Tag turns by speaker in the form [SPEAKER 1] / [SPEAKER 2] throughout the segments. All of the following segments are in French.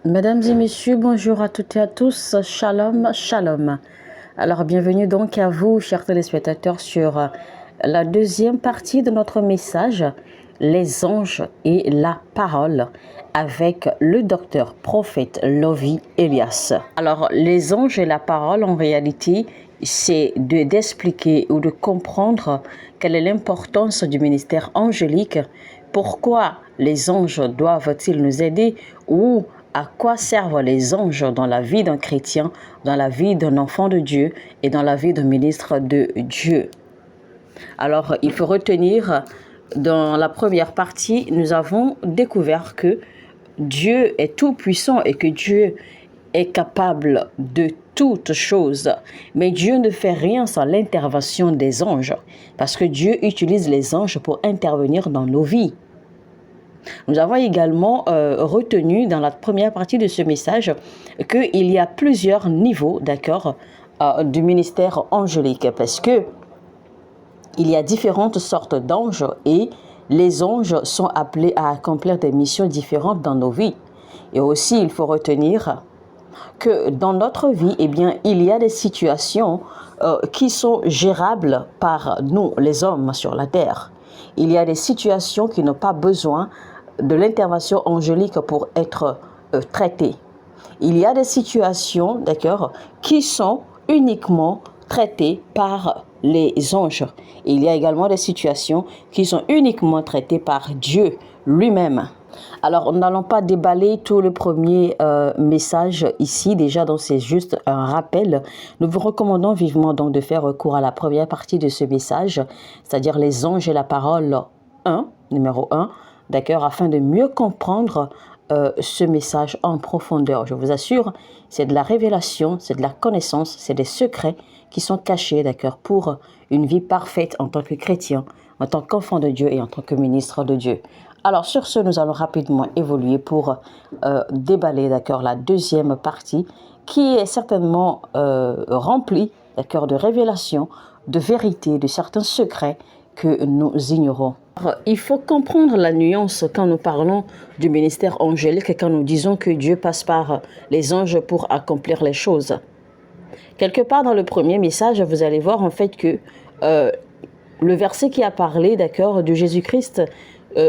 [SPEAKER 1] Mesdames et messieurs, bonjour à toutes et à tous, shalom, shalom. Alors bienvenue donc à vous, chers téléspectateurs, sur la deuxième partie de notre message, les anges et la parole, avec le docteur prophète Lovy Elias. Alors les anges et la parole, en réalité, c'est d'expliquer ou de comprendre quelle est l'importance du ministère angélique, pourquoi les anges doivent-ils nous aider ou à quoi servent les anges dans la vie d'un chrétien, dans la vie d'un enfant de Dieu et dans la vie d'un ministre de Dieu. Alors, il faut retenir, dans la première partie, nous avons découvert que Dieu est tout puissant et que Dieu est capable de toutes choses. Mais Dieu ne fait rien sans l'intervention des anges, parce que Dieu utilise les anges pour intervenir dans nos vies. Nous avons également retenu dans la première partie de ce message qu'il y a plusieurs niveaux, d'accord, du ministère angélique, parce que il y a différentes sortes d'anges et les anges sont appelés à accomplir des missions différentes dans nos vies. Et aussi, il faut retenir que dans notre vie, eh bien, il y a des situations qui sont gérables par nous, les hommes sur la terre. Il y a des situations qui n'ont pas besoin de l'intervention angélique pour être traitées. Il y a des situations, d'accord, qui sont uniquement traitées par les anges. Il y a également des situations qui sont uniquement traitées par Dieu lui-même. Alors, nous n'allons pas déballer tout le premier message ici, déjà, donc c'est juste un rappel. Nous vous recommandons vivement donc de faire recours à la première partie de ce message, c'est-à-dire les anges et la parole 1, numéro 1, d'accord, afin de mieux comprendre ce message en profondeur. Je vous assure, c'est de la révélation, c'est de la connaissance, c'est des secrets qui sont cachés, d'accord, pour une vie parfaite en tant que chrétien, en tant qu'enfant de Dieu et en tant que ministre de Dieu. Alors, sur ce, nous allons rapidement évoluer pour déballer, d'accord, la deuxième partie qui est certainement remplie, d'accord, de révélations, de vérités, de certains secrets que nous ignorons. Alors, il faut comprendre la nuance quand nous parlons du ministère angélique et quand nous disons que Dieu passe par les anges pour accomplir les choses. Quelque part dans le premier message, vous allez voir en fait que le verset qui a parlé, d'accord, de Jésus-Christ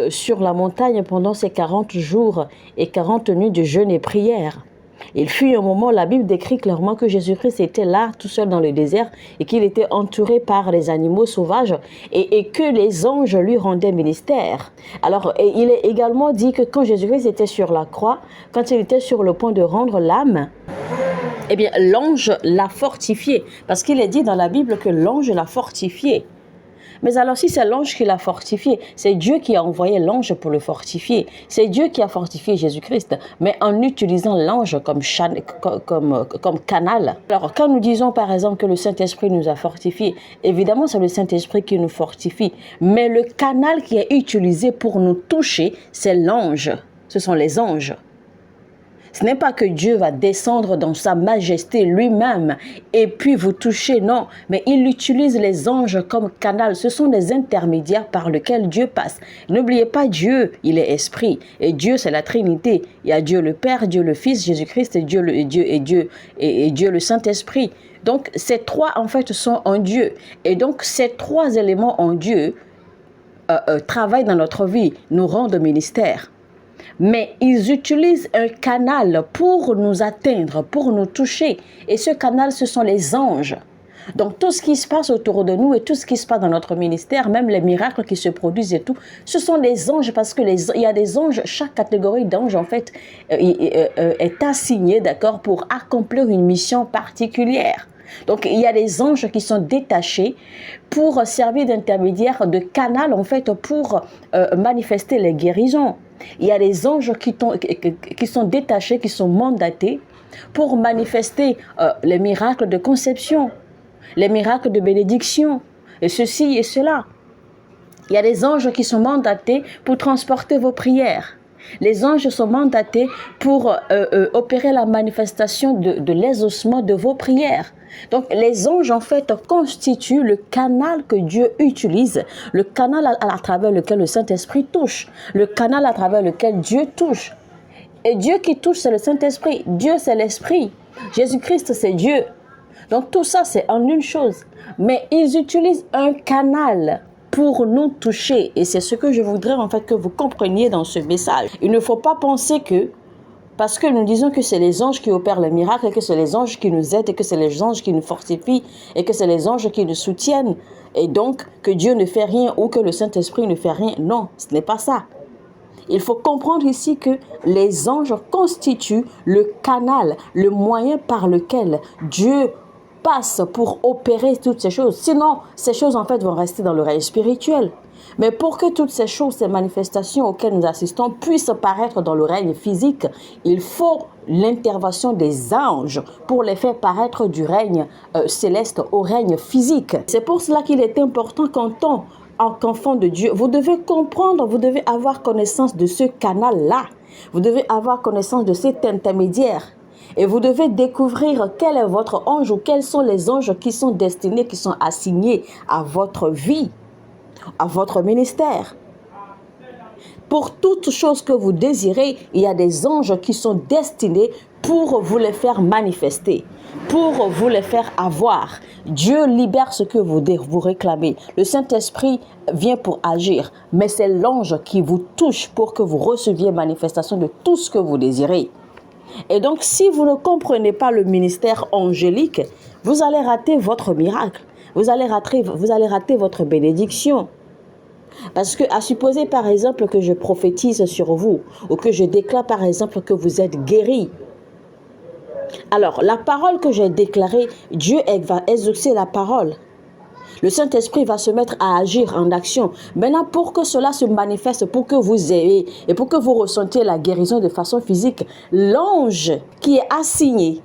[SPEAKER 1] sur la montagne pendant ces 40 jours et 40 nuits de jeûne et prière. Il fut un moment, la Bible décrit clairement que Jésus-Christ était là, tout seul dans le désert, et qu'il était entouré par les animaux sauvages, et que les anges lui rendaient ministère. Alors, il est également dit que quand Jésus-Christ était sur la croix, quand il était sur le point de rendre l'âme, eh bien, l'ange l'a fortifié, parce qu'il est dit dans la Bible que l'ange l'a fortifié. Mais alors si c'est l'ange qui l'a fortifié, c'est Dieu qui a envoyé l'ange pour le fortifier. C'est Dieu qui a fortifié Jésus-Christ, mais en utilisant l'ange comme canal. Alors quand nous disons par exemple que le Saint-Esprit nous a fortifiés, évidemment c'est le Saint-Esprit qui nous fortifie, mais le canal qui est utilisé pour nous toucher, c'est l'ange. Ce sont les anges. Ce n'est pas que Dieu va descendre dans sa majesté lui-même et puis vous toucher, non. Mais il utilise les anges comme canal. Ce sont des intermédiaires par lesquels Dieu passe. N'oubliez pas, Dieu, il est esprit. Et Dieu, c'est la Trinité. Il y a Dieu le Père, Dieu le Fils, Jésus-Christ et Dieu le Saint-Esprit. Donc, ces trois, en fait, sont en Dieu. Et donc, ces trois éléments en Dieu travaillent dans notre vie, nous rendent ministère. Mais ils utilisent un canal pour nous atteindre, pour nous toucher. Et ce canal, ce sont les anges. Donc tout ce qui se passe autour de nous et tout ce qui se passe dans notre ministère, même les miracles qui se produisent et tout, ce sont les anges parce que il y a des anges, chaque catégorie d'anges en fait est assignée, d'accord, pour accomplir une mission particulière. Donc, il y a des anges qui sont détachés pour servir d'intermédiaire, de canal, en fait, pour manifester les guérisons. Il y a des anges qui sont détachés, qui sont mandatés pour manifester les miracles de conception, les miracles de bénédiction, et ceci et cela. Il y a des anges qui sont mandatés pour transporter vos prières. Les anges sont mandatés pour opérer la manifestation de l'exaucement de vos prières. Donc, les anges, en fait, constituent le canal que Dieu utilise, le canal à travers lequel le Saint-Esprit touche, le canal à travers lequel Dieu touche. Et Dieu qui touche, c'est le Saint-Esprit. Dieu, c'est l'Esprit. Jésus-Christ, c'est Dieu. Donc tout ça, c'est en une chose. Mais ils utilisent un canal pour nous toucher. Et c'est ce que je voudrais en fait que vous compreniez dans ce message. Il ne faut pas penser que, parce que nous disons que c'est les anges qui opèrent les miracles, et que c'est les anges qui nous aident, et que c'est les anges qui nous fortifient, et que c'est les anges qui nous soutiennent, et donc que Dieu ne fait rien ou que le Saint-Esprit ne fait rien. Non, ce n'est pas ça. Il faut comprendre ici que les anges constituent le canal, le moyen par lequel Dieu passe pour opérer toutes ces choses. Sinon, ces choses en fait vont rester dans le règne spirituel. Mais pour que toutes ces choses, ces manifestations auxquelles nous assistons puissent paraître dans le règne physique, il faut l'intervention des anges pour les faire paraître du règne céleste au règne physique. C'est pour cela qu'il est important qu'enfant de Dieu, vous devez comprendre, vous devez avoir connaissance de ce canal-là. Vous devez avoir connaissance de cet intermédiaire. Et vous devez découvrir quel est votre ange ou quels sont les anges qui sont destinés, qui sont assignés à votre vie, à votre ministère. Pour toute chose que vous désirez, il y a des anges qui sont destinés pour vous les faire manifester, pour vous les faire avoir. Dieu libère ce que vous réclamez. Le Saint-Esprit vient pour agir, mais c'est l'ange qui vous touche pour que vous receviez manifestation de tout ce que vous désirez. Et donc, si vous ne comprenez pas le ministère angélique, vous allez rater votre miracle. Vous allez rater votre bénédiction. Parce que, à supposer par exemple que je prophétise sur vous, ou que je déclare par exemple que vous êtes guéri. Alors, la parole que j'ai déclarée, Dieu va exaucer la parole. Le Saint-Esprit va se mettre à agir en action. Maintenant, pour que cela se manifeste, pour que vous ayez et pour que vous ressentiez la guérison de façon physique, l'ange qui est assigné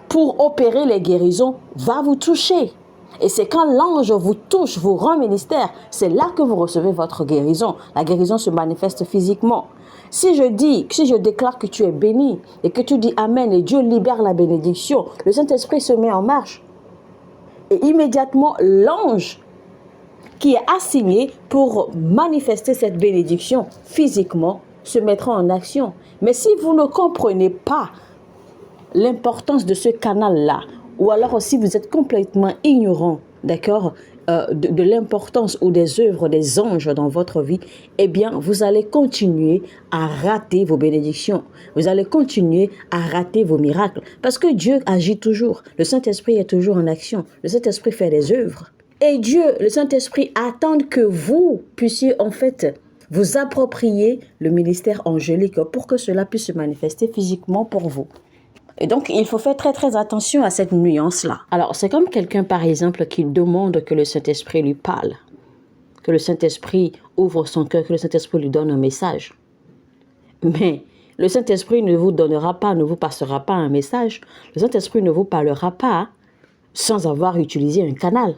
[SPEAKER 1] pour opérer les guérisons va vous toucher. Et c'est quand l'ange vous touche, vous rend ministère, c'est là que vous recevez votre guérison. La guérison se manifeste physiquement. Si je déclare que tu es béni et que tu dis Amen et Dieu libère la bénédiction, le Saint-Esprit se met en marche. Et immédiatement, l'ange qui est assigné pour manifester cette bénédiction physiquement se mettra en action. Mais si vous ne comprenez pas l'importance de ce canal-là, ou alors si vous êtes complètement ignorant, d'accord, de l'importance ou des œuvres des anges dans votre vie, eh bien, vous allez continuer à rater vos bénédictions. Vous allez continuer à rater vos miracles. Parce que Dieu agit toujours. Le Saint-Esprit est toujours en action. Le Saint-Esprit fait des œuvres. Et Dieu, le Saint-Esprit, attend que vous puissiez en fait vous approprier le ministère angélique pour que cela puisse se manifester physiquement pour vous. Et donc, il faut faire très très attention à cette nuance-là. Alors, c'est comme quelqu'un, par exemple, qui demande que le Saint-Esprit lui parle, que le Saint-Esprit ouvre son cœur, que le Saint-Esprit lui donne un message. Mais le Saint-Esprit ne vous donnera pas, ne vous passera pas un message. Le Saint-Esprit ne vous parlera pas sans avoir utilisé un canal.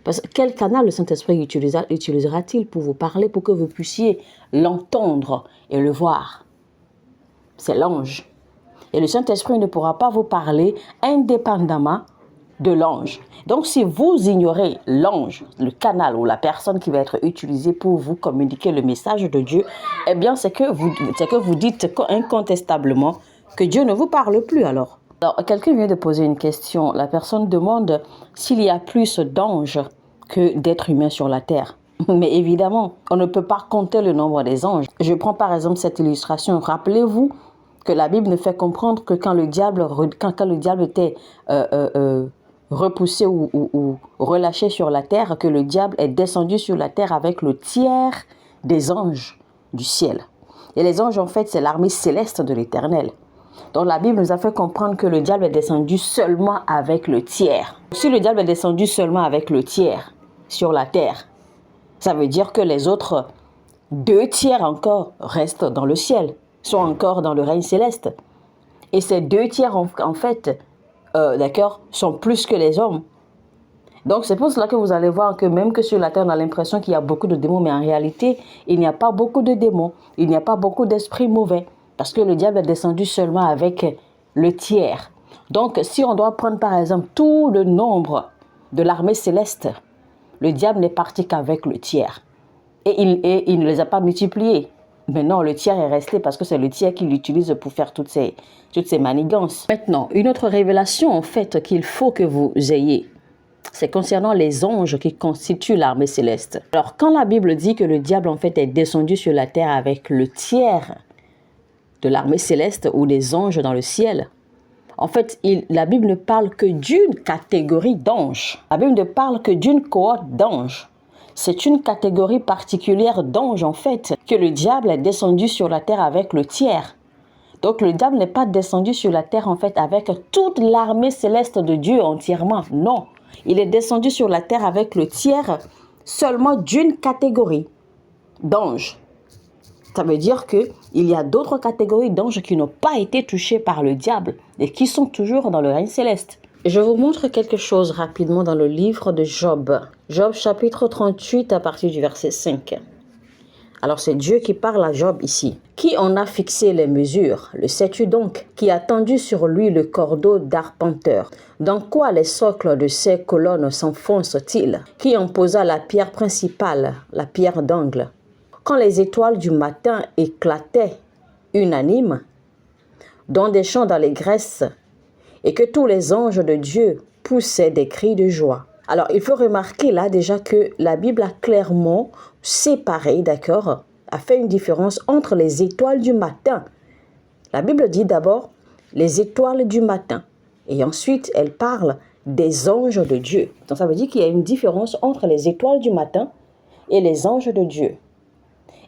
[SPEAKER 1] Parce que quel canal le Saint-Esprit utilisera-t-il pour vous parler, pour que vous puissiez l'entendre et le voir? C'est l'ange. Et le Saint-Esprit ne pourra pas vous parler indépendamment de l'ange. Donc, si vous ignorez l'ange, le canal ou la personne qui va être utilisée pour vous communiquer le message de Dieu, eh bien, c'est que vous dites incontestablement que Dieu ne vous parle plus alors. Alors, quelqu'un vient de poser une question. La personne demande s'il y a plus d'anges que d'êtres humains sur la terre. Mais évidemment, on ne peut pas compter le nombre des anges. Je prends par exemple cette illustration. Rappelez-vous que la Bible nous fait comprendre que quand le diable était repoussé ou relâché sur la terre, que le diable est descendu sur la terre avec le tiers des anges du ciel. Et les anges, en fait, c'est l'armée céleste de l'Éternel. Donc la Bible nous a fait comprendre que le diable est descendu seulement avec le tiers. Si le diable est descendu seulement avec le tiers sur la terre, ça veut dire que les autres 2 tiers encore restent dans le ciel, sont encore dans le règne céleste. Et ces 2 tiers, en fait, d'accord, sont plus que les hommes. Donc c'est pour cela que vous allez voir que même que sur la terre, on a l'impression qu'il y a beaucoup de démons, mais en réalité, il n'y a pas beaucoup de démons, il n'y a pas beaucoup d'esprits mauvais, parce que le diable est descendu seulement avec le tiers. Donc si on doit prendre par exemple tout le nombre de l'armée céleste, le diable n'est parti qu'avec le tiers. Et il ne les a pas multipliés. Maintenant, le tiers est resté parce que c'est le tiers qui l'utilise pour faire toutes ces manigances. Maintenant, une autre révélation, en fait, qu'il faut que vous ayez, c'est concernant les anges qui constituent l'armée céleste. Alors, quand la Bible dit que le diable, en fait, est descendu sur la terre avec le tiers de l'armée céleste ou des anges dans le ciel, en fait, la Bible ne parle que d'une catégorie d'anges. La Bible ne parle que d'une cohorte d'anges. C'est une catégorie particulière d'anges, en fait, que le diable est descendu sur la terre avec le tiers. Donc, le diable n'est pas descendu sur la terre, en fait, avec toute l'armée céleste de Dieu entièrement. Non, il est descendu sur la terre avec le tiers seulement d'une catégorie d'anges. Ça veut dire qu'il y a d'autres catégories d'anges qui n'ont pas été touchés par le diable et qui sont toujours dans le règne céleste. Je vous montre quelque chose rapidement dans le livre de Job. Job chapitre 38 à partir du verset 5. Alors c'est Dieu qui parle à Job ici. Qui en a fixé les mesures? Le sais-tu donc? Qui a tendu sur lui le cordeau d'arpenteur? Dans quoi les socles de ces colonnes s'enfoncent-ils? Qui en posa la pierre principale, la pierre d'angle? Quand les étoiles du matin éclataient unanimes dans des champs d'allégresse et que tous les anges de Dieu poussaient des cris de joie. Alors, il faut remarquer là déjà que la Bible a clairement séparé, d'accord, a fait une différence entre les étoiles du matin. La Bible dit d'abord les étoiles du matin et ensuite elle parle des anges de Dieu. Donc, ça veut dire qu'il y a une différence entre les étoiles du matin et les anges de Dieu.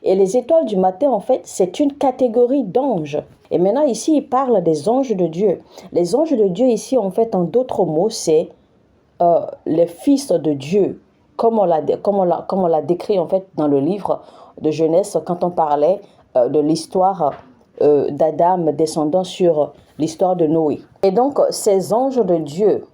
[SPEAKER 1] Et les étoiles du matin, en fait, c'est une catégorie d'anges. Et maintenant, ici, il parle des anges de Dieu. Les anges de Dieu, ici, en fait, en d'autres mots, c'est les fils de Dieu. Comme on l'a décrit, en fait, dans le livre de Genèse, quand on parlait de l'histoire d'Adam descendant sur l'histoire de Noé. Et donc, ces anges de Dieu,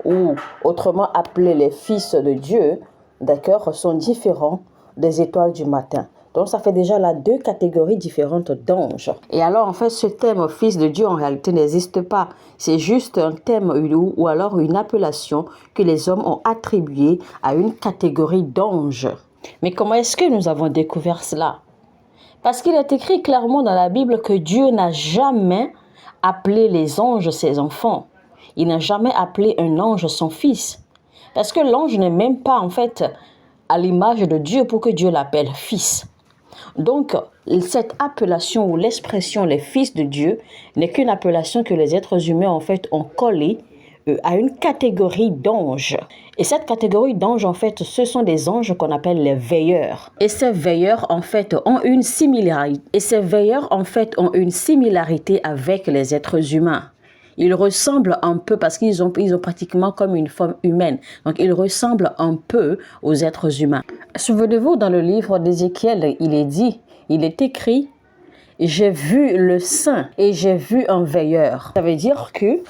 [SPEAKER 1] ou autrement appelés les fils de Dieu, d'accord, sont différents des étoiles du matin. Donc, ça fait déjà là deux catégories différentes d'anges. Et alors, en fait, ce terme fils de Dieu, en réalité, n'existe pas. C'est juste un terme ou alors une appellation que les hommes ont attribuée à une catégorie d'anges. Mais comment est-ce que nous avons découvert cela? Parce qu'il est écrit clairement dans la Bible que Dieu n'a jamais appelé les anges ses enfants. Il n'a jamais appelé un ange son fils. Parce que l'ange n'est même pas, en fait, à l'image de Dieu pour que Dieu l'appelle fils. Donc, cette appellation ou l'expression les fils de Dieu n'est qu'une appellation que les êtres humains, en fait, ont collée à une catégorie d'anges. Et cette catégorie d'anges, en fait, ce sont des anges qu'on appelle les veilleurs. Et ces veilleurs, en fait, ont une similarité. Avec les êtres humains. Ils ressemblent un peu, parce qu'ils ont pratiquement comme une forme humaine. Donc, ils ressemblent un peu aux êtres humains. Souvenez-vous, dans le livre d'Ézéchiel, il est écrit « J'ai vu le saint et j'ai vu un veilleur ». Ça veut dire que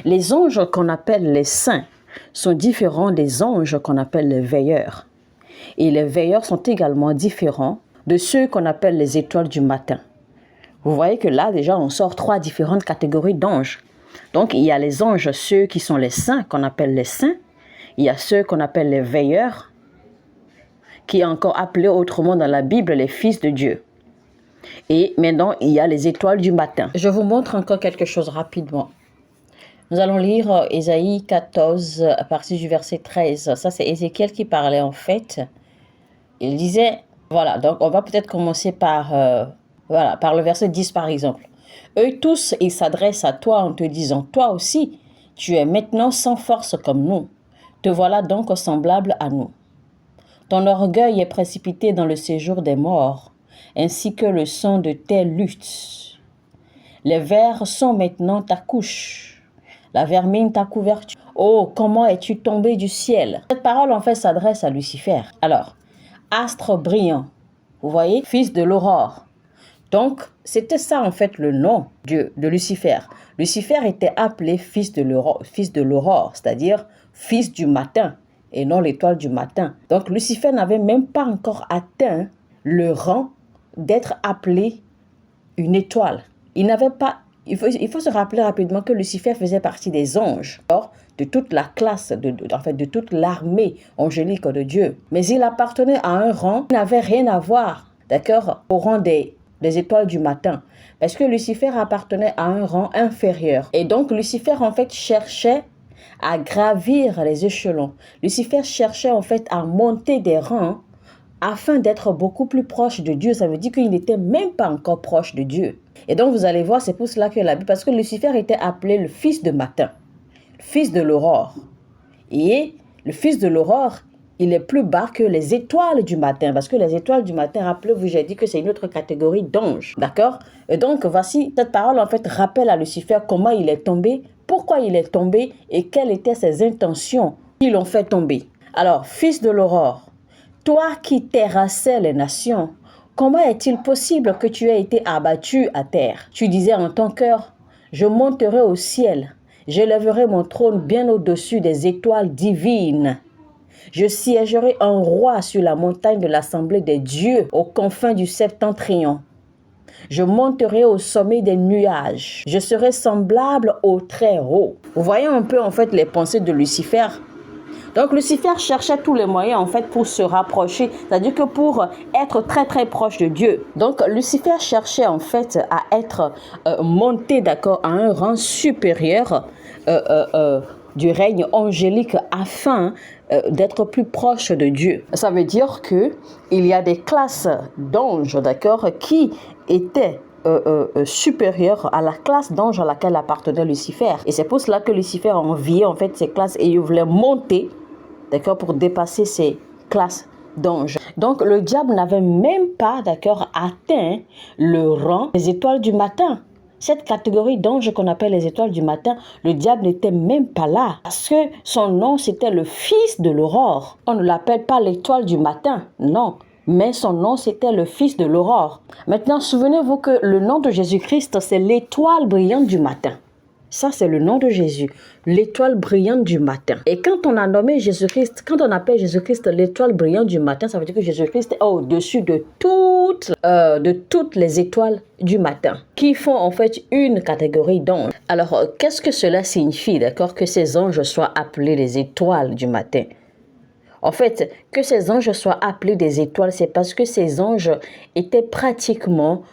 [SPEAKER 1] les anges qu'on appelle les saints sont différents des anges qu'on appelle les veilleurs. Et les veilleurs sont également différents de ceux qu'on appelle les étoiles du matin. Vous voyez que là, déjà, on sort trois différentes catégories d'anges. Donc, il y a les anges, ceux qui sont les saints, qu'on appelle les saints. Il y a ceux qu'on appelle les veilleurs, qui est encore appelé autrement dans la Bible les fils de Dieu. Et maintenant, il y a les étoiles du matin. Je vous montre encore quelque chose rapidement. Nous allons lire Ésaïe 14 à partir du verset 13. Ça, c'est Ézéchiel qui parlait en fait. Il disait, voilà, donc on va peut-être commencer par le verset 10 par exemple. Eux tous, ils s'adressent à toi en te disant, toi aussi, tu es maintenant sans force comme nous. Te voilà donc semblable à nous. Ton orgueil est précipité dans le séjour des morts, ainsi que le son de tes luttes. Les vers sont maintenant ta couche, la vermine ta couverture. Oh, comment es-tu tombé du ciel? Cette parole en fait s'adresse à Lucifer. Alors, astre brillant, vous voyez, fils de l'aurore. Donc, c'était ça en fait le nom de Lucifer. Lucifer était appelé fils de l'aurore, c'est-à-dire fils du matin et non l'étoile du matin. Donc, Lucifer n'avait même pas encore atteint le rang d'être appelé une étoile. Il n'avait pas. Il faut se rappeler rapidement que Lucifer faisait partie des anges, de toute la classe, de toute l'armée angélique de Dieu. Mais il appartenait à un rang qui n'avait rien à voir, d'accord, au rang des des étoiles du matin. Parce que Lucifer appartenait à un rang inférieur. Et donc Lucifer en fait cherchait à gravir les échelons. Lucifer cherchait en fait à monter des rangs afin d'être beaucoup plus proche de Dieu. Ça veut dire qu'il n'était même pas encore proche de Dieu. Et donc vous allez voir, c'est pour cela que la Bible, parce que Lucifer était appelé le fils de matin, le fils de l'aurore. Et le fils de l'aurore, il est plus bas que les étoiles du matin. Parce que les étoiles du matin, rappelez-vous, j'ai dit que c'est une autre catégorie d'anges. D'accord? Et donc, voici, cette parole, en fait, rappelle à Lucifer comment il est tombé, pourquoi il est tombé et quelles étaient ses intentions qui l'ont fait tomber. Alors, fils de l'aurore, toi qui terrassais les nations, comment est-il possible que tu aies été abattu à terre? Tu disais en ton cœur, je monterai au ciel, j'élèverai mon trône bien au-dessus des étoiles divines. Je siégerai un roi sur la montagne de l'assemblée des dieux, aux confins du septentrion. Je monterai au sommet des nuages. Je serai semblable au Très-Haut. Vous voyez un peu en fait les pensées de Lucifer. Donc Lucifer cherchait tous les moyens en fait pour se rapprocher, c'est-à-dire que pour être très très proche de Dieu. Donc Lucifer cherchait en fait à être monté d'accord à un rang supérieur du règne angélique afin d'être plus proche de Dieu. Ça veut dire que il y a des classes d'anges, d'accord, qui étaient supérieure à la classe d'ange à laquelle appartenait Lucifer. Et c'est pour cela que Lucifer enviait en fait ces classes et il voulait monter, d'accord, pour dépasser ces classes d'anges. Donc le diable n'avait même pas, d'accord, atteint le rang des étoiles du matin. Cette catégorie d'anges qu'on appelle les étoiles du matin, le diable n'était même pas là. Parce que son nom, c'était le fils de l'aurore. On ne l'appelle pas l'étoile du matin, non. Mais son nom, c'était le fils de l'aurore. Maintenant, souvenez-vous que le nom de Jésus-Christ, c'est l'étoile brillante du matin. Ça, c'est le nom de Jésus, l'étoile brillante du matin. Et quand on a nommé Jésus-Christ, quand on appelle Jésus-Christ l'étoile brillante du matin, ça veut dire que Jésus-Christ est au-dessus de toutes les étoiles du matin, qui font en fait une catégorie d'anges. Alors, qu'est-ce que cela signifie, d'accord, que ces anges soient appelés les étoiles du matin? En fait, que ces anges soient appelés des étoiles, c'est parce que ces anges étaient pratiquement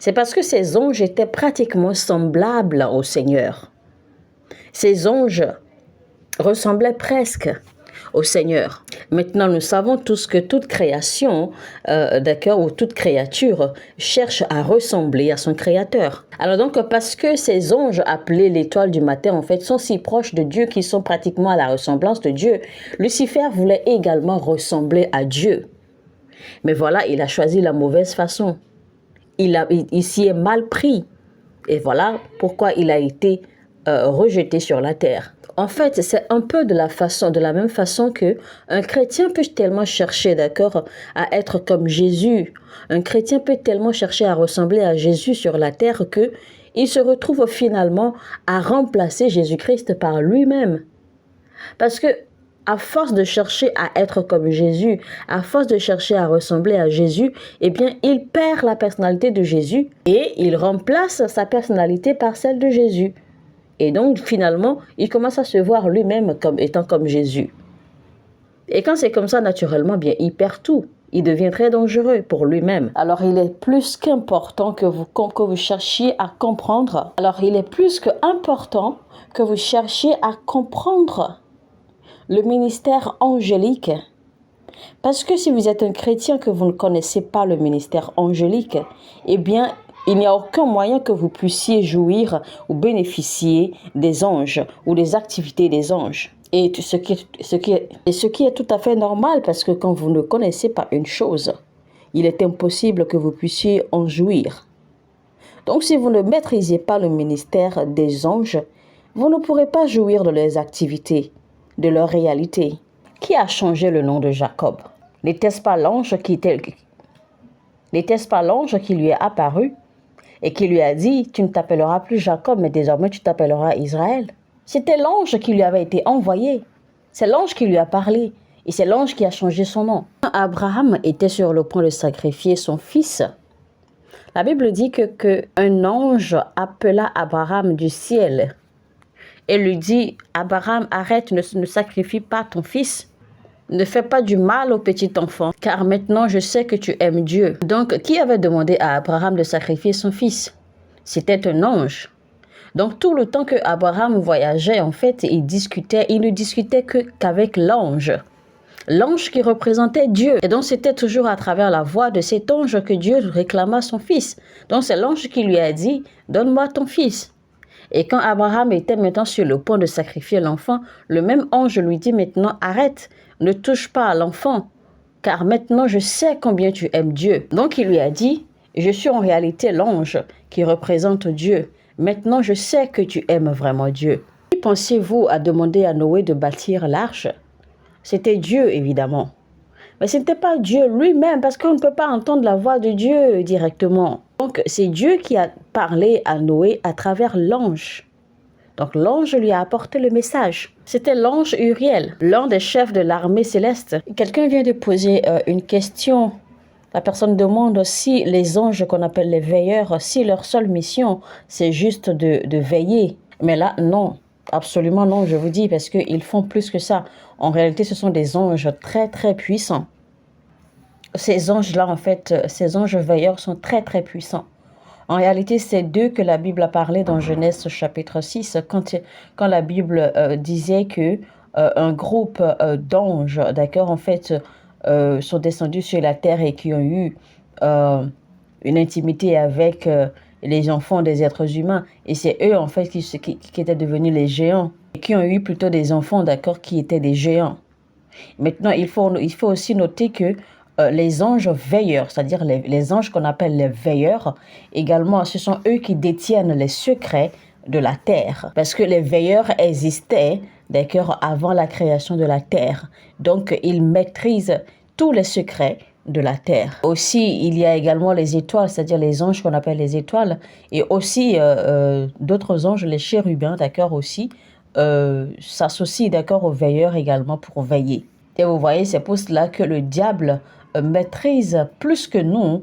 [SPEAKER 1] semblables au Seigneur. Ces anges ressemblaient presque au Seigneur. Maintenant, nous savons tous que toute création, d'accord, ou toute créature cherche à ressembler à son Créateur. Alors donc, parce que ces anges appelés l'étoile du matin, en fait, sont si proches de Dieu qu'ils sont pratiquement à la ressemblance de Dieu, Lucifer voulait également ressembler à Dieu. Mais voilà, il a choisi la mauvaise façon. Il s'y est mal pris. Et voilà pourquoi il a été rejeté sur la terre. En fait, c'est un peu de la même façon que un chrétien peut tellement chercher, d'accord, à être comme Jésus. Un chrétien peut tellement chercher à ressembler à Jésus sur la terre que il se retrouve finalement à remplacer Jésus-Christ par lui-même. Parce que à force de chercher à être comme Jésus, à force de chercher à ressembler à Jésus, eh bien, il perd la personnalité de Jésus et il remplace sa personnalité par celle de Jésus. Et donc, finalement, il commence à se voir lui-même comme étant comme Jésus. Et quand c'est comme ça, naturellement, bien, il perd tout. Il devient très dangereux pour lui-même. Alors, il est plus qu'important que vous cherchiez à comprendre. Alors, il est plus qu'important que vous cherchiez à comprendre le ministère angélique. Parce que si vous êtes un chrétien que vous ne connaissez pas le ministère angélique, eh bien, il n'y a aucun moyen que vous puissiez jouir ou bénéficier des anges ou des activités des anges. Et ce qui est tout à fait normal, parce que quand vous ne connaissez pas une chose, il est impossible que vous puissiez en jouir. Donc si vous ne maîtrisez pas le ministère des anges, vous ne pourrez pas jouir de leurs activités, de leur réalité. Qui a changé le nom de Jacob? N'était-ce pas l'ange qui lui est apparu et qui lui a dit, tu ne t'appelleras plus Jacob, mais désormais tu t'appelleras Israël? C'était l'ange qui lui avait été envoyé. C'est l'ange qui lui a parlé. Et c'est l'ange qui a changé son nom. Abraham était sur le point de sacrifier son fils. La Bible dit qu'un ange appela Abraham du ciel et lui dit, Abraham, arrête, ne sacrifie pas ton fils. Ne fais pas du mal au petit enfant, car maintenant je sais que tu aimes Dieu. Donc, qui avait demandé à Abraham de sacrifier son fils? C'était un ange. Donc, tout le temps que Abraham voyageait, en fait, il ne discutait qu'avec l'ange. L'ange qui représentait Dieu. Et donc, c'était toujours à travers la voix de cet ange que Dieu réclama son fils. Donc, c'est l'ange qui lui a dit, donne-moi ton fils. Et quand Abraham était maintenant sur le point de sacrifier l'enfant, le même ange lui dit maintenant, arrête, ne touche pas à l'enfant, car maintenant je sais combien tu aimes Dieu. Donc il lui a dit, je suis en réalité l'ange qui représente Dieu. Maintenant je sais que tu aimes vraiment Dieu. Qui pensiez-vous à demander à Noé de bâtir l'arche? C'était Dieu évidemment. Mais ce n'était pas Dieu lui-même, parce qu'on ne peut pas entendre la voix de Dieu directement. Donc, c'est Dieu qui a parlé à Noé à travers l'ange. Donc, l'ange lui a apporté le message. C'était l'ange Uriel, l'un des chefs de l'armée céleste. Quelqu'un vient de poser une question. La personne demande si les anges qu'on appelle les veilleurs, si leur seule mission, c'est juste de veiller. Mais là, non. Absolument non, je vous dis, parce qu'ils font plus que ça. En réalité, ce sont des anges très, très puissants. Ces anges-là, en fait, ces anges veilleurs sont très, très puissants. En réalité, c'est d'eux que la Bible a parlé dans Genèse chapitre 6, quand la Bible disait que un groupe d'anges, d'accord, en fait, sont descendus sur la terre et qui ont eu une intimité avec les enfants des êtres humains. Et c'est eux, en fait, qui étaient devenus les géants. Et qui ont eu plutôt des enfants, d'accord, qui étaient des géants. Maintenant, il faut aussi noter que les anges veilleurs, c'est-à-dire les anges qu'on appelle les veilleurs, également, ce sont eux qui détiennent les secrets de la terre. Parce que les veilleurs existaient, d'accord, avant la création de la terre. Donc, ils maîtrisent tous les secrets de la terre. Aussi, il y a également les étoiles, c'est-à-dire les anges qu'on appelle les étoiles, et aussi d'autres anges, les chérubins, d'accord, aussi, s'associent, d'accord, aux veilleurs également pour veiller. Et vous voyez, c'est pour cela que le diable maîtrise plus que nous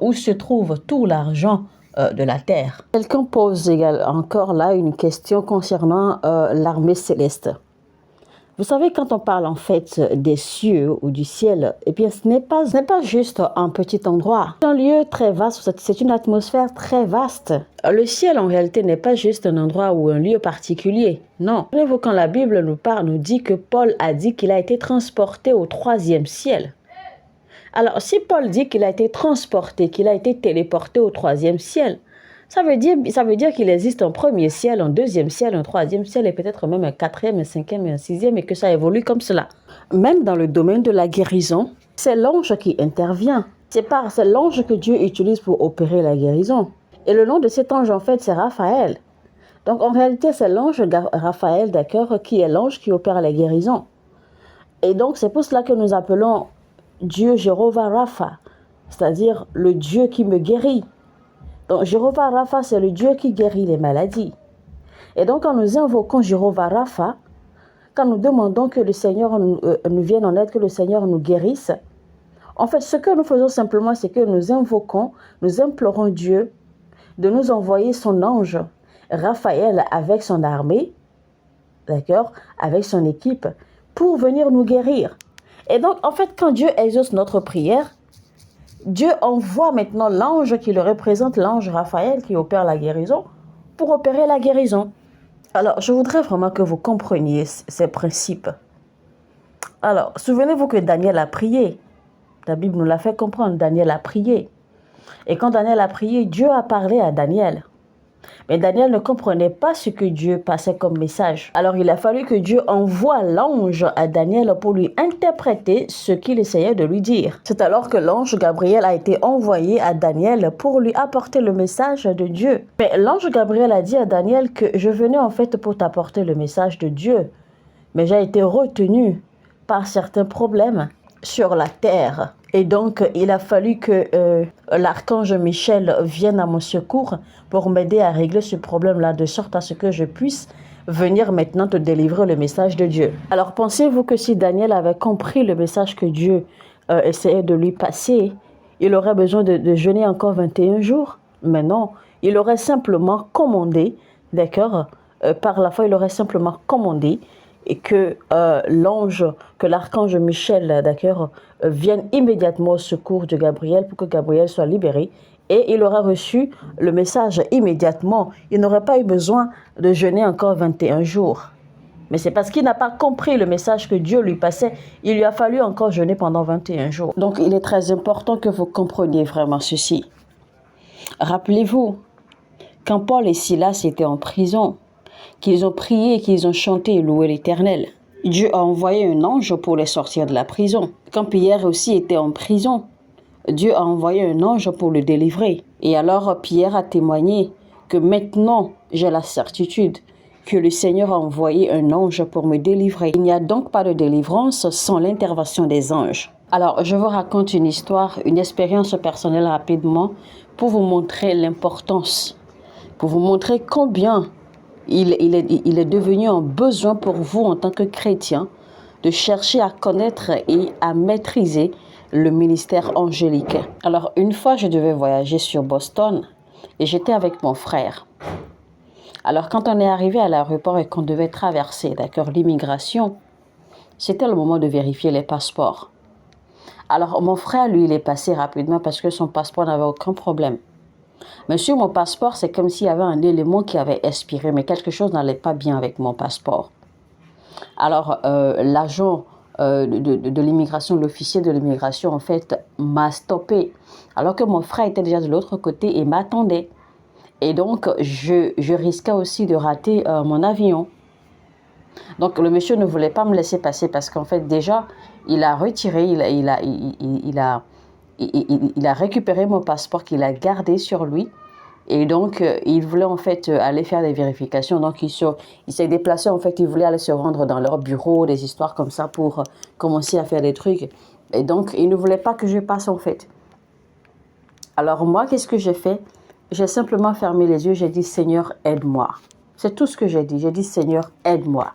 [SPEAKER 1] où se trouve tout l'argent de la terre. Quelqu'un pose encore là une question concernant l'armée céleste. Vous savez, quand on parle en fait des cieux ou du ciel, eh bien, ce n'est pas juste un petit endroit. C'est un lieu très vaste, c'est une atmosphère très vaste. Le ciel, en réalité, n'est pas juste un endroit ou un lieu particulier. Non. Souvenez-vous, quand la Bible nous dit que Paul a dit qu'il a été transporté au 3e ciel. Alors, si Paul dit qu'il a été transporté, qu'il a été téléporté au 3e ciel, ça veut dire qu'il existe un 1er ciel, un 2e ciel, un 3e ciel et peut-être même un 4e, un 5e et un 6e et que ça évolue comme cela. Même dans le domaine de la guérison, c'est l'ange qui intervient. C'est l'ange que Dieu utilise pour opérer la guérison. Et le nom de cet ange, en fait, c'est Raphaël. Donc, en réalité, c'est l'ange Raphaël, d'accord, qui est l'ange qui opère la guérison. Et donc, c'est pour cela que nous appelons Dieu Jéhovah Rapha, c'est-à-dire le Dieu qui me guérit. Donc, Jéhovah Rapha, c'est le Dieu qui guérit les maladies. Et donc, quand nous invoquons Jéhovah Rapha, quand nous demandons que le Seigneur nous vienne en aide, que le Seigneur nous guérisse, en fait, ce que nous faisons simplement, c'est que nous invoquons, nous implorons Dieu de nous envoyer son ange, Raphaël, avec son armée, d'accord, avec son équipe, pour venir nous guérir. Et donc, en fait, quand Dieu exauce notre prière, Dieu envoie maintenant l'ange qui le représente, l'ange Raphaël qui opère la guérison, pour opérer la guérison. Alors, je voudrais vraiment que vous compreniez ces principes. Alors, souvenez-vous que Daniel a prié. La Bible nous l'a fait comprendre, Daniel a prié. Et quand Daniel a prié, Dieu a parlé à Daniel. Mais Daniel ne comprenait pas ce que Dieu passait comme message. Alors il a fallu que Dieu envoie l'ange à Daniel pour lui interpréter ce qu'il essayait de lui dire. C'est alors que l'ange Gabriel a été envoyé à Daniel pour lui apporter le message de Dieu. Mais l'ange Gabriel a dit à Daniel que je venais en fait pour t'apporter le message de Dieu. Mais j'ai été retenu par certains problèmes sur la terre. Et donc, il a fallu que l'archange Michel vienne à mon secours pour m'aider à régler ce problème-là, de sorte à ce que je puisse venir maintenant te délivrer le message de Dieu. Alors, pensez-vous que si Daniel avait compris le message que Dieu essayait de lui passer, il aurait besoin de jeûner encore 21 jours? Mais non, il aurait simplement commandé, d'accord, par la foi, il aurait simplement commandé et que l'ange, que l'archange Michel, d'accord, vienne immédiatement au secours de Gabriel pour que Gabriel soit libéré. Et il aura reçu le message immédiatement. Il n'aurait pas eu besoin de jeûner encore 21 jours. Mais c'est parce qu'il n'a pas compris le message que Dieu lui passait. Il lui a fallu encore jeûner pendant 21 jours. Donc il est très important que vous compreniez vraiment ceci. Rappelez-vous, quand Paul et Silas étaient en prison, qu'ils ont prié, qu'ils ont chanté et loué l'Éternel, Dieu a envoyé un ange pour les sortir de la prison. Quand Pierre aussi était en prison, Dieu a envoyé un ange pour le délivrer. Et alors Pierre a témoigné que maintenant j'ai la certitude que le Seigneur a envoyé un ange pour me délivrer. Il n'y a donc pas de délivrance sans l'intervention des anges. Alors, je vous raconte une histoire, une expérience personnelle rapidement pour vous montrer l'importance, pour vous montrer combien il est devenu un besoin pour vous en tant que chrétien de chercher à connaître et à maîtriser le ministère angélique. Alors, une fois, je devais voyager sur Boston et j'étais avec mon frère. Alors, quand on est arrivé à l'aéroport et qu'on devait traverser, d'accord, l'immigration, c'était le moment de vérifier les passeports. Alors, mon frère, lui, il est passé rapidement parce que son passeport n'avait aucun problème. Mais sur mon passeport, c'est comme s'il y avait un élément qui avait expiré, mais quelque chose n'allait pas bien avec mon passeport. Alors, l'agent de l'immigration, l'officier de l'immigration, en fait, m'a stoppé. Alors que mon frère était déjà de l'autre côté et m'attendait. Et donc, je risquais aussi de rater mon avion. Donc, le monsieur ne voulait pas me laisser passer parce qu'en fait, déjà, il a retiré, il a récupéré mon passeport qu'il a gardé sur lui. Et donc, il voulait en fait aller faire des vérifications. Donc, il s'est déplacé, en fait, il voulait aller se rendre dans leur bureau, des histoires comme ça pour commencer à faire des trucs. Et donc, il ne voulait pas que je passe, en fait. Alors, moi, qu'est-ce que j'ai fait? J'ai simplement fermé les yeux, j'ai dit, Seigneur, aide-moi. C'est tout ce que j'ai dit. J'ai dit, Seigneur, aide-moi.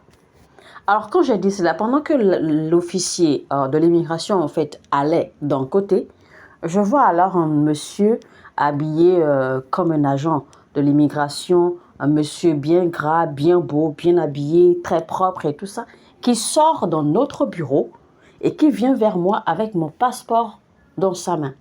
[SPEAKER 1] Alors, quand j'ai dit cela, pendant que l'officier de l'immigration, en fait, allait d'un côté, je vois alors un monsieur habillé comme un agent de l'immigration, un monsieur bien gras, bien beau, bien habillé, très propre et tout ça, qui sort dans notre bureau et qui vient vers moi avec mon passeport dans sa main.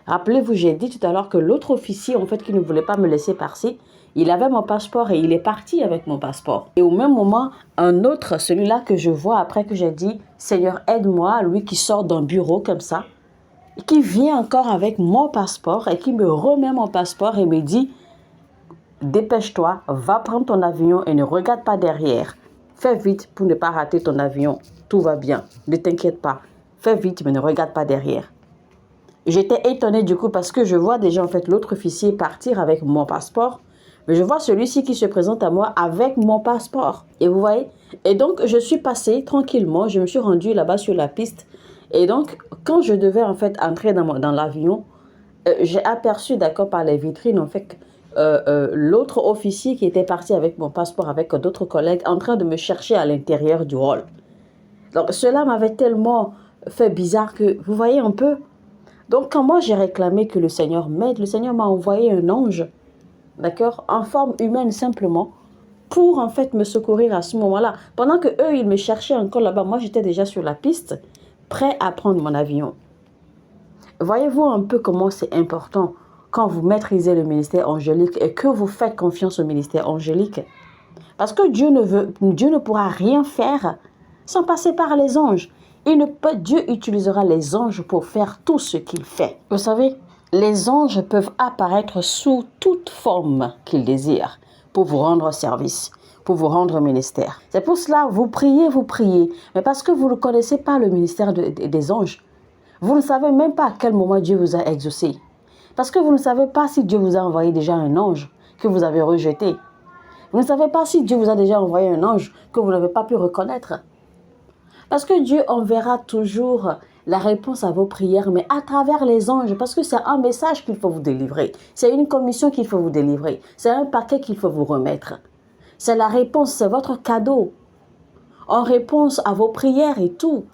[SPEAKER 1] Rappelez-vous, j'ai dit tout à l'heure que l'autre officier, en fait, qui ne voulait pas me laisser passer, il avait mon passeport et il est parti avec mon passeport. Et au même moment, un autre, celui-là que je vois après que j'ai dit, Seigneur, aide-moi, lui qui sort d'un bureau comme ça, et qui vient encore avec mon passeport et qui me remet mon passeport et me dit, dépêche-toi, va prendre ton avion et ne regarde pas derrière. Fais vite pour ne pas rater ton avion. Tout va bien, ne t'inquiète pas. Fais vite, mais ne regarde pas derrière. J'étais étonnée du coup parce que je vois déjà en fait l'autre officier partir avec mon passeport. Mais je vois celui-ci qui se présente à moi avec mon passeport. Et vous voyez? Et donc, je suis passée tranquillement. Je me suis rendue là-bas sur la piste. Et donc, quand je devais en fait entrer dans l'avion, j'ai aperçu, d'accord, par les vitrines, en fait, l'autre officier qui était parti avec mon passeport, avec d'autres collègues, en train de me chercher à l'intérieur du hall. Donc, cela m'avait tellement fait bizarre que, vous voyez un peu? Donc, quand moi j'ai réclamé que le Seigneur m'aide, le Seigneur m'a envoyé un ange, d'accord, en forme humaine simplement, pour en fait me secourir à ce moment-là. Pendant que eux, ils me cherchaient encore là-bas, moi j'étais déjà sur la piste, prêt à prendre mon avion. Voyez-vous un peu comment c'est important quand vous maîtrisez le ministère angélique et que vous faites confiance au ministère angélique. Parce que Dieu ne pourra rien faire sans passer par les anges. Dieu utilisera les anges pour faire tout ce qu'il fait. Vous savez, les anges peuvent apparaître sous toute forme qu'ils désirent pour vous rendre service, pour vous rendre ministère. C'est pour cela, vous priez, mais parce que vous ne connaissez pas le ministère des anges, vous ne savez même pas à quel moment Dieu vous a exaucé. Parce que vous ne savez pas si Dieu vous a envoyé déjà un ange que vous avez rejeté. Vous ne savez pas si Dieu vous a déjà envoyé un ange que vous n'avez pas pu reconnaître. Parce que Dieu enverra toujours la réponse à vos prières, mais à travers les anges, parce que c'est un message qu'il faut vous délivrer. C'est une commission qu'il faut vous délivrer. C'est un paquet qu'il faut vous remettre. C'est la réponse, c'est votre cadeau. En réponse à vos prières et tout.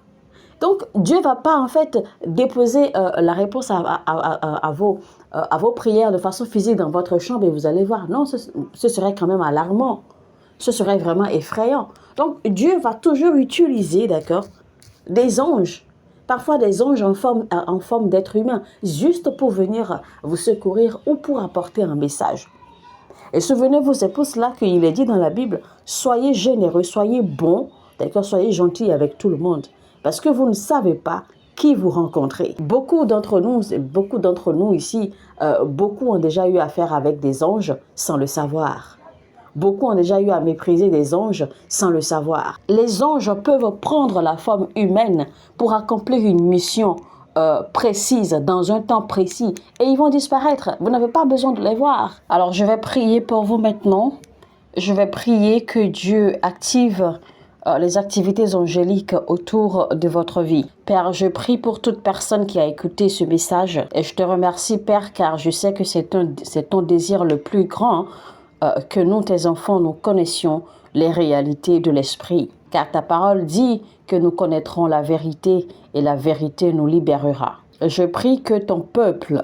[SPEAKER 1] Donc, Dieu ne va pas en fait déposer la réponse à vos prières de façon physique dans votre chambre et vous allez voir. Non, ce serait quand même alarmant. Ce serait vraiment effrayant. Donc, Dieu va toujours utiliser, d'accord, des anges. Parfois des anges en forme d'être humain, juste pour venir vous secourir ou pour apporter un message. Et souvenez-vous, c'est pour cela qu'il est dit dans la Bible, soyez généreux, soyez bons, d'accord, soyez gentils avec tout le monde. Parce que vous ne savez pas qui vous rencontrez. Beaucoup d'entre nous ici, beaucoup ont déjà eu affaire avec des anges sans le savoir. Beaucoup ont déjà eu à mépriser des anges sans le savoir. Les anges peuvent prendre la forme humaine pour accomplir une mission précise, dans un temps précis, et ils vont disparaître. Vous n'avez pas besoin de les voir. Alors, je vais prier pour vous maintenant. Je vais prier que Dieu active les activités angéliques autour de votre vie. Père, je prie pour toute personne qui a écouté ce message, et je te remercie, Père, car je sais que c'est ton désir le plus grand, que nous, tes enfants, nous connaissions les réalités de l'esprit. Car ta parole dit que nous connaîtrons la vérité et la vérité nous libérera. Je prie que ton peuple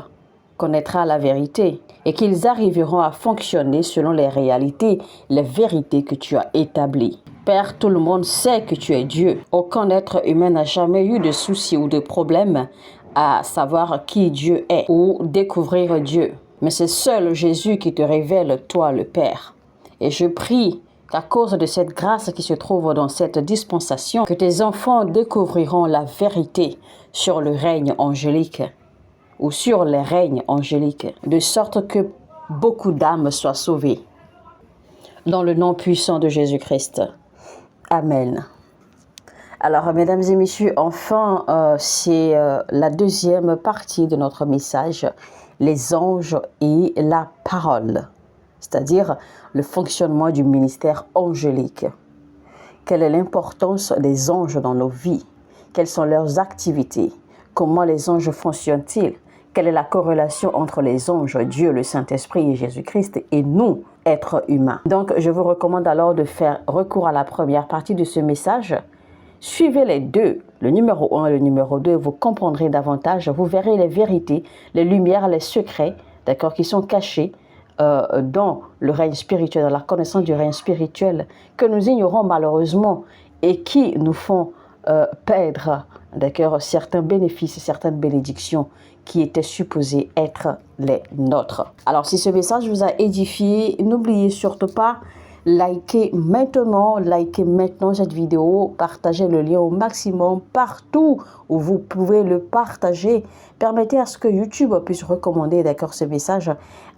[SPEAKER 1] connaîtra la vérité et qu'ils arriveront à fonctionner selon les réalités, les vérités que tu as établies. Père, tout le monde sait que tu es Dieu. Aucun être humain n'a jamais eu de soucis ou de problèmes à savoir qui Dieu est ou découvrir Dieu. Mais c'est seul Jésus qui te révèle, toi, le Père. Et je prie qu'à cause de cette grâce qui se trouve dans cette dispensation, que tes enfants découvriront la vérité sur le règne angélique ou sur les règnes angéliques, de sorte que beaucoup d'âmes soient sauvées. Dans le nom puissant de Jésus-Christ. Amen. Alors, mesdames et messieurs, enfin, c'est la deuxième partie de notre message, les anges et la parole, c'est-à-dire le fonctionnement du ministère angélique. Quelle est l'importance des anges dans nos vies? Quelles sont leurs activités? Comment les anges fonctionnent-ils? Quelle est la corrélation entre les anges, Dieu, le Saint-Esprit et Jésus-Christ et nous, êtres humains? Donc, je vous recommande alors de faire recours à la première partie de ce message. Suivez les deux, le numéro 1 et le numéro 2, vous comprendrez davantage, vous verrez les vérités, les lumières, les secrets, d'accord, qui sont cachés dans le règne spirituel, dans la connaissance du règne spirituel, que nous ignorons malheureusement et qui nous font perdre, d'accord, certains bénéfices, certaines bénédictions qui étaient supposées être les nôtres. Alors, si ce message vous a édifié, n'oubliez surtout pas, likez maintenant cette vidéo, partagez le lien au maximum partout où vous pouvez le partager. Permettez à ce que YouTube puisse recommander, d'accord, ce message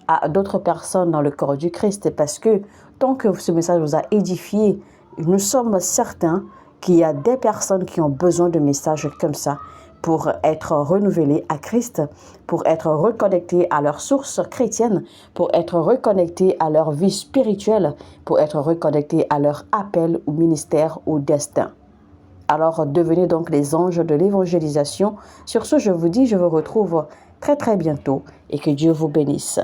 [SPEAKER 1] à d'autres personnes dans le corps du Christ, parce que tant que ce message vous a édifié, nous sommes certains qu'il y a des personnes qui ont besoin de messages comme ça pour être renouvelés à Christ, pour être reconnectés à leur source chrétienne, pour être reconnectés à leur vie spirituelle, pour être reconnectés à leur appel ou ministère ou destin. Alors devenez donc les anges de l'évangélisation. Sur ce, je vous dis, je vous retrouve très bientôt et que Dieu vous bénisse.